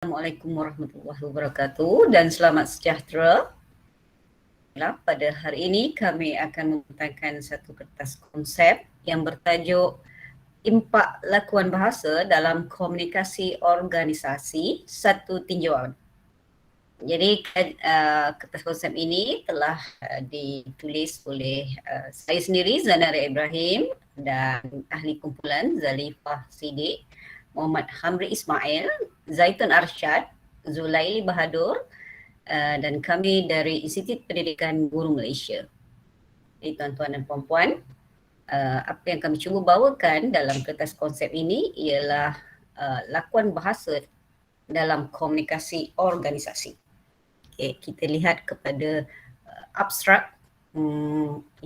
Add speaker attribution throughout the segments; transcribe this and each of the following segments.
Speaker 1: Assalamualaikum warahmatullahi wabarakatuh dan selamat sejahtera. Pada hari ini kami akan membentangkan satu kertas konsep yang bertajuk Impak Lakuan Bahasa dalam Komunikasi Organisasi Satu Tinjauan. Jadi kertas konsep ini telah ditulis oleh saya sendiri, Zanara Ibrahim, dan ahli kumpulan Zalifah Siddiq, Muhammad Hamri Ismail, Zaitun Arsyad, Zulaili Bahadur dan kami dari Institut Pendidikan Guru Malaysia. Jadi tuan-tuan dan puan-puan, apa yang kami cuba bawakan dalam kertas konsep ini ialah lakuan bahasa dalam komunikasi organisasi. Okay, kita lihat kepada abstrak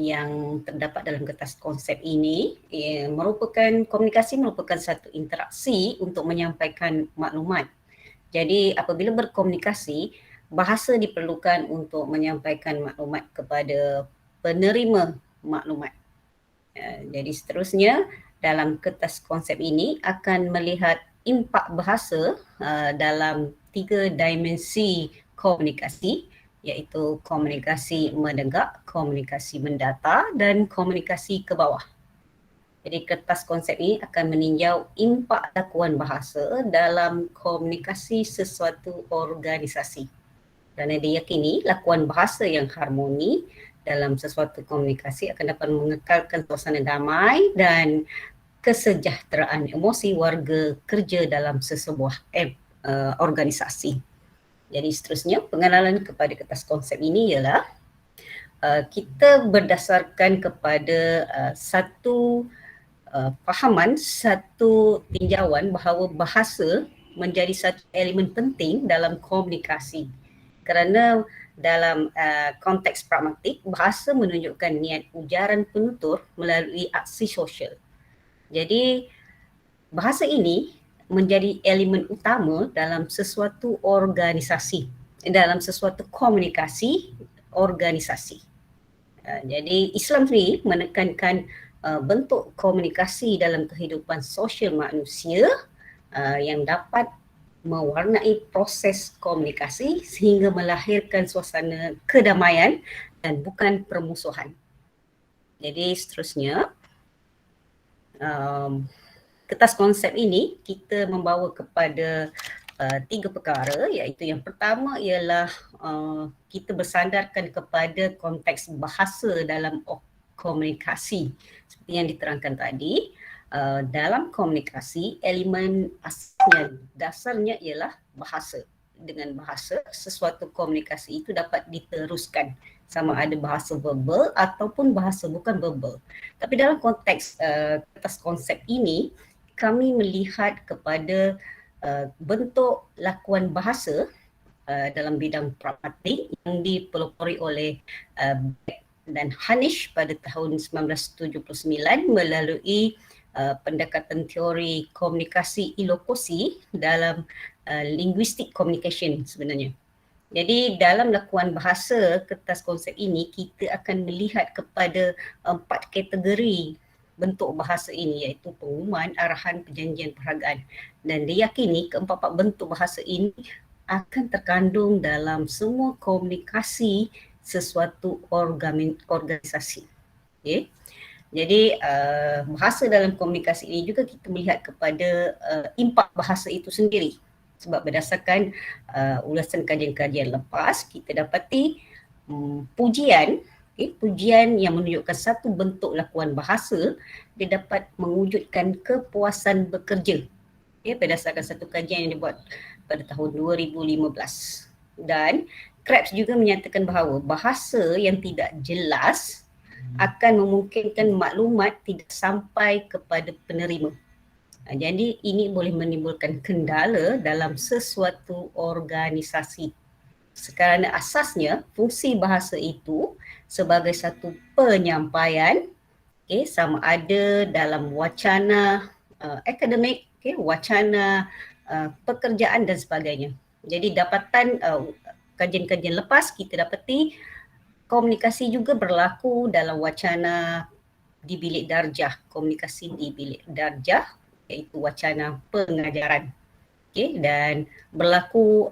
Speaker 1: yang terdapat dalam kertas konsep ini. Komunikasi merupakan satu interaksi untuk menyampaikan maklumat. Jadi apabila berkomunikasi, bahasa diperlukan untuk menyampaikan maklumat kepada penerima maklumat. Jadi seterusnya dalam kertas konsep ini akan melihat impak bahasa dalam 3 dimensi komunikasi, iaitu komunikasi mendengar, komunikasi mendata dan komunikasi ke bawah. Jadi kertas konsep ini akan meninjau impak lakuan bahasa dalam komunikasi sesuatu organisasi. Kerana diyakini lakuan bahasa yang harmoni dalam sesuatu komunikasi akan dapat mengekalkan suasana damai dan kesejahteraan emosi warga kerja dalam sesebuah organisasi. Jadi seterusnya pengenalan kepada kertas konsep ini ialah kita berdasarkan kepada satu fahaman, satu tinjauan bahawa bahasa menjadi satu elemen penting dalam komunikasi. Kerana dalam konteks pragmatik, bahasa menunjukkan niat ujaran penutur melalui aksi sosial. Jadi bahasa ini menjadi elemen utama dalam sesuatu organisasi, dalam sesuatu komunikasi organisasi. Jadi Islam sendiri menekankan bentuk komunikasi dalam kehidupan sosial manusia yang dapat mewarnai proses komunikasi sehingga melahirkan suasana kedamaian dan bukan permusuhan. Jadi seterusnya, kertas konsep ini kita membawa kepada 3 perkara, iaitu yang pertama ialah kita bersandarkan kepada konteks bahasa dalam komunikasi. Seperti yang diterangkan tadi, dalam komunikasi elemen asalnya, dasarnya ialah bahasa. Dengan bahasa, sesuatu komunikasi itu dapat diteruskan, sama ada bahasa verbal ataupun bahasa bukan verbal. Tapi dalam konteks kertas konsep ini, kami melihat kepada bentuk lakuan bahasa dalam bidang pragmatik yang dipelopori oleh Beck dan Hanish pada tahun 1979 melalui pendekatan teori komunikasi ilokusi dalam linguistic communication sebenarnya. Jadi dalam lakuan bahasa kertas konsep ini kita akan melihat kepada 4 kategori bentuk bahasa ini, iaitu pengumuman, arahan, perjanjian, perhargaan. Dan diyakini keempat-empat bentuk bahasa ini akan terkandung dalam semua komunikasi sesuatu organisasi. Okay. Jadi bahasa dalam komunikasi ini juga kita melihat kepada impak bahasa itu sendiri. Sebab berdasarkan ulasan kajian-kajian lepas, kita dapati pujian yang menunjukkan satu bentuk lakuan bahasa, dia dapat mewujudkan kepuasan bekerja. Berdasarkan satu kajian yang dibuat pada tahun 2015. Dan Krebs juga menyatakan bahawa bahasa yang tidak jelas akan memungkinkan maklumat tidak sampai kepada penerima. Jadi ini boleh menimbulkan kendala dalam sesuatu organisasi. Kerana asasnya fungsi bahasa itu sebagai satu penyampaian, sama ada dalam wacana akademik, wacana pekerjaan dan sebagainya. Jadi dapatan kajian-kajian lepas kita dapati komunikasi juga berlaku dalam wacana di bilik darjah, komunikasi di bilik darjah, iaitu wacana pengajaran. dan berlaku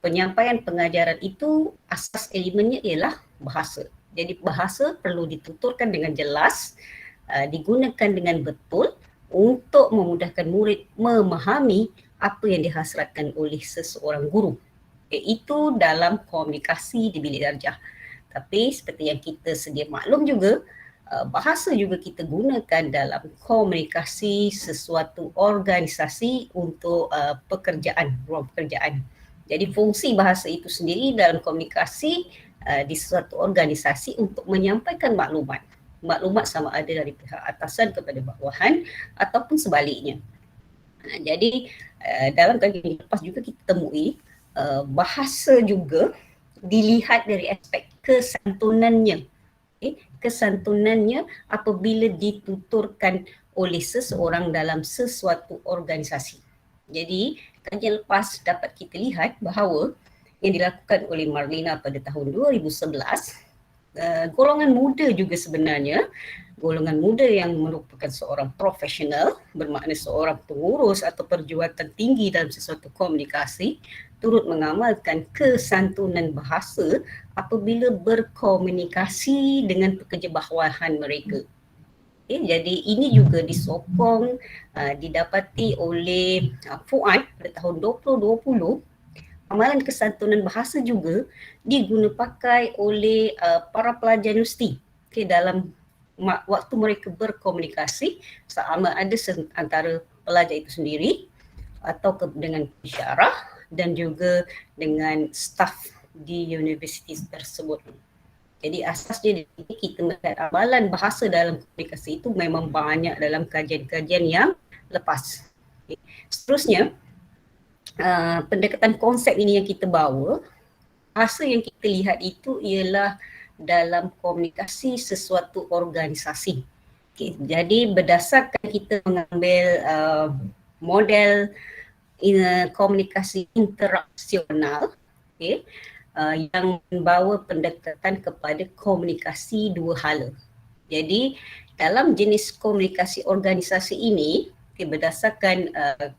Speaker 1: penyampaian pengajaran itu asas elemennya ialah bahasa. Jadi bahasa perlu dituturkan dengan jelas, digunakan dengan betul untuk memudahkan murid memahami apa yang dihasratkan oleh seseorang guru. Itu dalam komunikasi di bilik darjah. Tapi seperti yang kita sedia maklum juga, bahasa juga kita gunakan dalam komunikasi sesuatu organisasi untuk pekerjaan, ruang pekerjaan. Jadi fungsi bahasa itu sendiri dalam komunikasi di sesuatu organisasi untuk menyampaikan maklumat. Maklumat sama ada dari pihak atasan kepada bawahan ataupun sebaliknya. Jadi dalam kajian lepas juga kita temui bahasa juga dilihat dari aspek kesantunannya. Kesantunannya apabila dituturkan oleh seseorang dalam sesuatu organisasi. Jadi kajian lepas dapat kita lihat bahawa yang dilakukan oleh Marlina pada tahun 2011, golongan muda juga sebenarnya, golongan muda yang merupakan seorang profesional, bermakna seorang pengurus atau perjuatan tinggi dalam sesuatu komunikasi, turut mengamalkan kesantunan bahasa apabila berkomunikasi dengan pekerja bawahan mereka. Jadi ini juga disokong, didapati oleh Fuad pada tahun 2020. Amalan kesantunan bahasa juga diguna pakai oleh para pelajar universiti dalam waktu mereka berkomunikasi, sama ada antara pelajar itu sendiri atau dengan pensyarah dan juga dengan staf di universiti tersebut. Jadi asasnya kita melihat amalan bahasa dalam komunikasi itu memang banyak dalam kajian-kajian yang lepas. Seterusnya, pendekatan konsep ini yang kita bawa, bahasa yang kita lihat itu ialah dalam komunikasi sesuatu organisasi. Jadi berdasarkan kita mengambil model komunikasi interaksional, yang membawa pendekatan kepada komunikasi dua hala. Jadi dalam jenis komunikasi organisasi ini, berdasarkan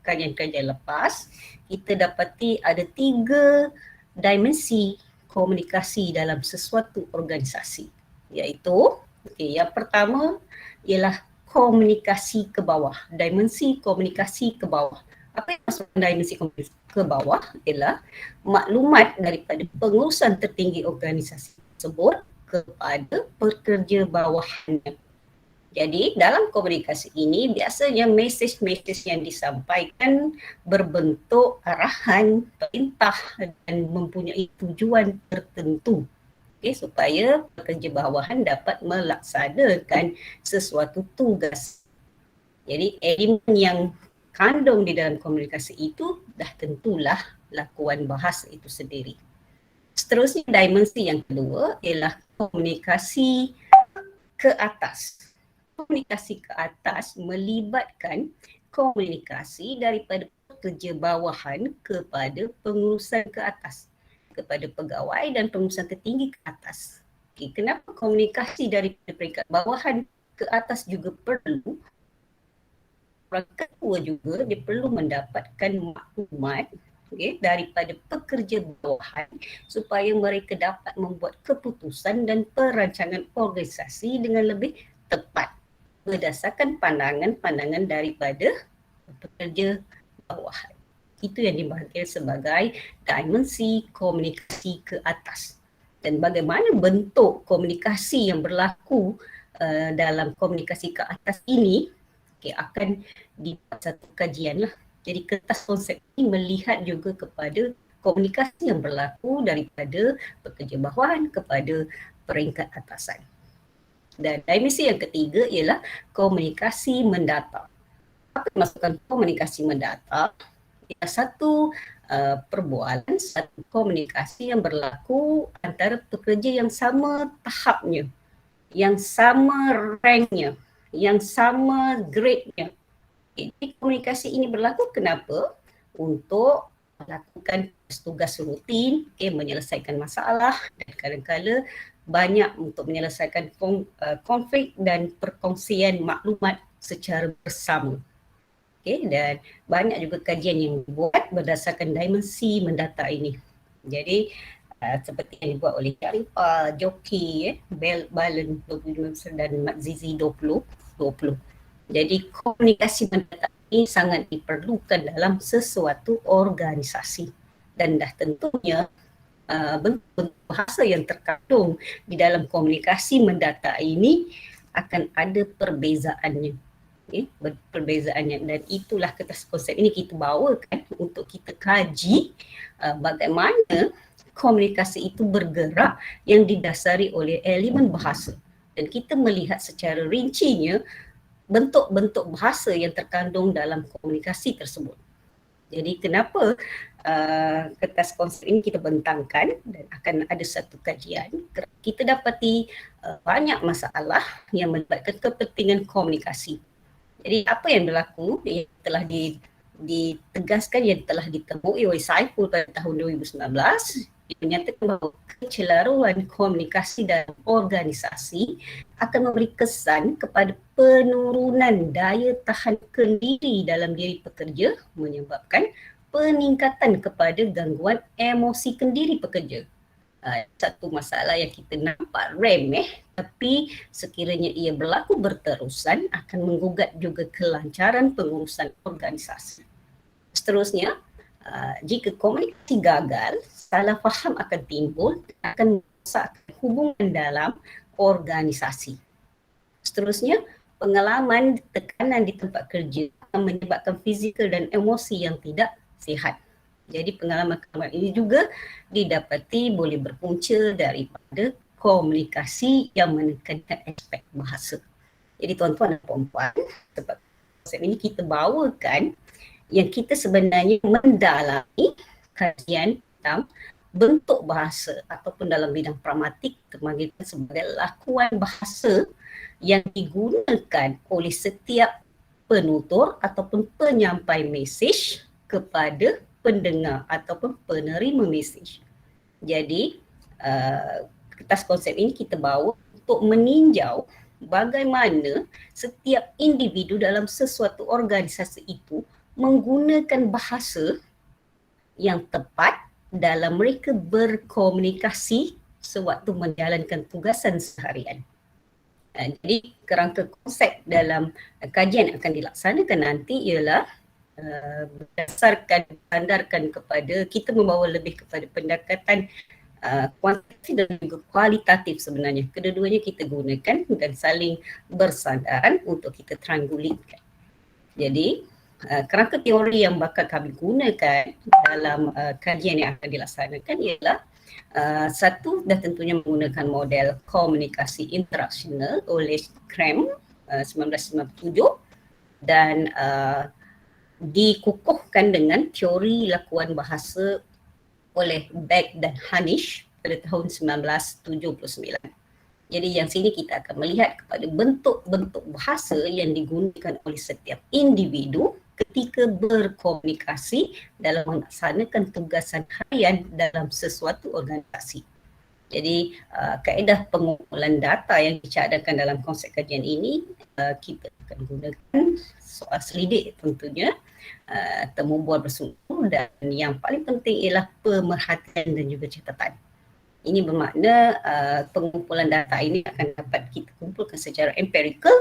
Speaker 1: kajian-kajian lepas, kita dapati ada 3 dimensi komunikasi dalam sesuatu organisasi, iaitu yang pertama ialah komunikasi ke bawah, dimensi komunikasi ke bawah. Apa yang maksud dimensi komunikasi ke bawah ialah maklumat daripada pengurusan tertinggi organisasi tersebut kepada pekerja bawahannya. Jadi dalam komunikasi ini biasanya mesej-mesej yang disampaikan berbentuk arahan, perintah dan mempunyai tujuan tertentu, supaya pekerja bawahan dapat melaksanakan sesuatu tugas. Jadi elemen yang kandung di dalam komunikasi itu dah tentulah lakuan bahasa itu sendiri. Seterusnya dimensi yang kedua ialah komunikasi ke atas. Komunikasi ke atas melibatkan komunikasi daripada pekerja bawahan kepada pengurusan ke atas, kepada pegawai dan pengurusan tertinggi ke atas. Kenapa komunikasi daripada peringkat bawahan ke atas juga perlu? Orang ketua juga dia perlu mendapatkan maklumat daripada pekerja bawahan supaya mereka dapat membuat keputusan dan perancangan organisasi dengan lebih tepat berdasarkan pandangan-pandangan daripada pekerja bawahan. Itu yang dipanggil sebagai dimensi komunikasi ke atas. Dan bagaimana bentuk komunikasi yang berlaku dalam komunikasi ke atas ini akan dibuat satu kajian lah. Jadi kertas konsep ini melihat juga kepada komunikasi yang berlaku daripada pekerja bawahan kepada peringkat atasan. Dan dimensi yang ketiga ialah komunikasi mendata. Apa yang maksudkan komunikasi mendata? Ia satu perbualan, satu komunikasi yang berlaku antara pekerja yang sama tahapnya, yang sama ranknya, yang sama grade-nya. Jadi komunikasi ini berlaku kenapa? Untuk melakukan tugas rutin, menyelesaikan masalah dan kadang-kadang banyak untuk menyelesaikan konflik dan perkongsian maklumat secara bersama. Okay, dan banyak juga kajian yang dibuat berdasarkan dimensi mendata ini. Jadi seperti yang dibuat oleh Sharifah, Joki, Balen 25 dan Mat Zizi 20. Jadi komunikasi mendata ini sangat diperlukan dalam sesuatu organisasi, dan dah tentunya bentuk bahasa yang terkandung di dalam komunikasi mendata ini akan ada perbezaannya. Perbezaannya, dan itulah kertas konsep ini kita bawakan untuk kita kaji bagaimana komunikasi itu bergerak yang didasari oleh elemen bahasa, dan kita melihat secara rincinya bentuk-bentuk bahasa yang terkandung dalam komunikasi tersebut. Jadi kenapa kertas konsep ini kita bentangkan dan akan ada satu kajian, kita dapati banyak masalah yang melibatkan kepentingan komunikasi. Jadi apa yang berlaku yang telah ditegaskan, yang telah ditemui oleh Saiful pada tahun 2019, dia menyatakan bahawa kecelaruan komunikasi dalam organisasi akan memberi kesan kepada penurunan daya tahan kendiri dalam diri pekerja, menyebabkan peningkatan kepada gangguan emosi kendiri pekerja. Satu masalah yang kita nampak remeh, tapi sekiranya ia berlaku berterusan akan menggugat juga kelancaran pengurusan organisasi. Seterusnya, jika komunikasi gagal, salah faham akan timbul, akan merosakkan hubungan dalam organisasi. Seterusnya, pengalaman tekanan di tempat kerja akan menyebabkan fizikal dan emosi yang tidak sihat. Jadi pengalaman ini juga didapati boleh berpunca daripada komunikasi yang menekankan aspek bahasa. Jadi tuan-tuan dan puan-puan, tempat konsep ini kita bawakan yang kita sebenarnya mendalami kajian tentang bentuk bahasa ataupun dalam bidang pragmatik terpanggilkan sebagai lakuan bahasa yang digunakan oleh setiap penutur ataupun penyampai mesej kepada pendengar ataupun penerima mesej. Jadi kertas konsep ini kita bawa untuk meninjau bagaimana setiap individu dalam sesuatu organisasi itu menggunakan bahasa yang tepat dalam mereka berkomunikasi sewaktu menjalankan tugasan seharian. Jadi kerangka konsep dalam kajian yang akan dilaksanakan nanti ialah berdasarkan sandarkan kepada, kita membawa lebih kepada pendekatan kuantitatif dan juga kualitatif sebenarnya. Kedua-duanya kita gunakan dan saling bersandaran untuk kita triangulate. Jadi kerangka teori yang bakal kami gunakan dalam kajian yang akan dilaksanakan ialah satu, dah tentunya menggunakan model komunikasi interaksional oleh Cram 1997 dan dikukuhkan dengan teori lakuan bahasa oleh Beck dan Hanish pada tahun 1979. Jadi yang sini kita akan melihat kepada bentuk-bentuk bahasa yang digunakan oleh setiap individu ketika berkomunikasi dalam melaksanakan tugasan harian dalam sesuatu organisasi. Jadi kaedah pengumpulan data yang dicadangkan dalam konsep kajian ini, kita akan gunakan soal selidik tentunya, temu bual bersungguh, dan yang paling penting ialah pemerhatian dan juga catatan. Ini bermakna pengumpulan data ini akan dapat kita kumpulkan secara empirikal,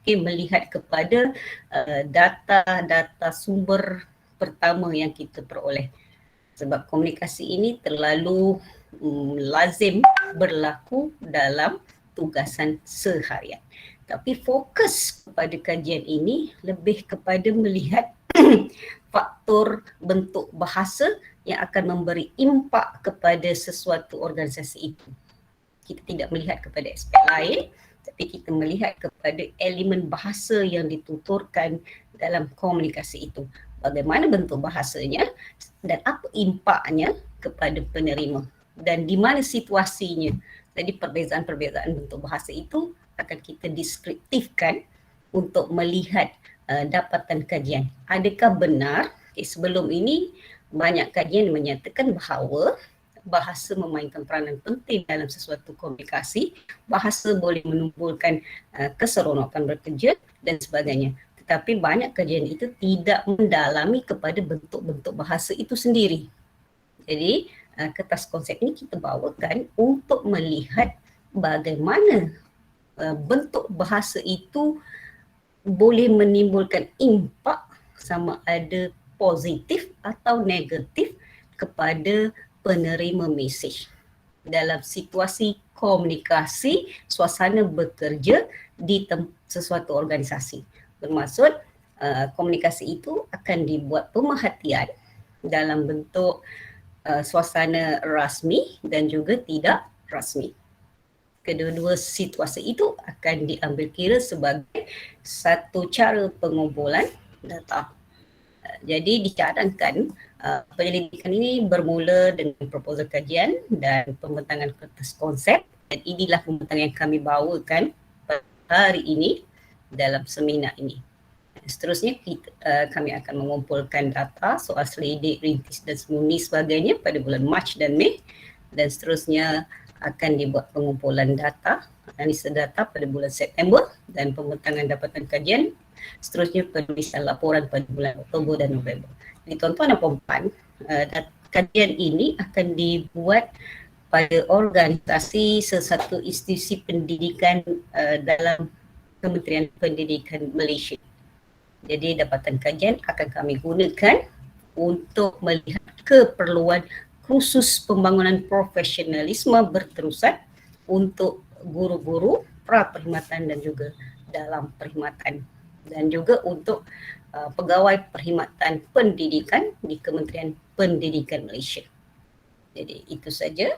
Speaker 1: melihat kepada data-data sumber pertama yang kita peroleh. Sebab komunikasi ini terlalu lazim berlaku dalam tugasan seharian. Tapi fokus kepada kajian ini lebih kepada melihat faktor bentuk bahasa yang akan memberi impak kepada sesuatu organisasi itu. Kita tidak melihat kepada aspek lain, tapi kita melihat kepada elemen bahasa yang dituturkan dalam komunikasi itu. Bagaimana bentuk bahasanya dan apa impaknya kepada penerima dan di mana situasinya. Jadi perbezaan-perbezaan bentuk bahasa itu akan kita deskriptifkan untuk melihat dapatan kajian. Adakah benar sebelum ini banyak kajian menyatakan bahawa bahasa memainkan peranan penting dalam sesuatu komunikasi, bahasa boleh menumbuhkan keseronokan bekerja dan sebagainya. tetapi banyak kajian itu tidak mendalami kepada bentuk-bentuk bahasa itu sendiri. Jadi kertas konsep ini kita bawakan untuk melihat bagaimana bentuk bahasa itu boleh menimbulkan impak sama ada positif atau negatif kepada penerima mesej dalam situasi komunikasi, suasana bekerja di sesuatu organisasi. Bermaksud komunikasi itu akan dibuat pemerhatian dalam bentuk suasana rasmi dan juga tidak rasmi. Kedua-dua situasi itu akan diambil kira sebagai satu cara pengumpulan data. Jadi dicadangkan penyelidikan ini bermula dengan proposal kajian dan pembentangan kertas konsep, dan inilah pembentangan yang kami bawakan pada hari ini dalam seminar ini. Seterusnya kami akan mengumpulkan data soal selidik, rintis dan semuni sebagainya pada bulan Mac dan Mei, dan seterusnya akan dibuat pengumpulan data, analisa data pada bulan September dan pembentangan dapatan kajian. Seterusnya penulisan laporan pada bulan Oktober dan November. Jadi tuan-tuan dan puan-puan, kajian ini akan dibuat pada organisasi sesuatu institusi pendidikan dalam Kementerian Pendidikan Malaysia. Jadi dapatan kajian akan kami gunakan untuk melihat keperluan khusus pembangunan profesionalisme berterusan untuk guru-guru pra-perkhidmatan dan juga dalam perkhidmatan, dan juga untuk pegawai perkhidmatan pendidikan di Kementerian Pendidikan Malaysia. Jadi itu saja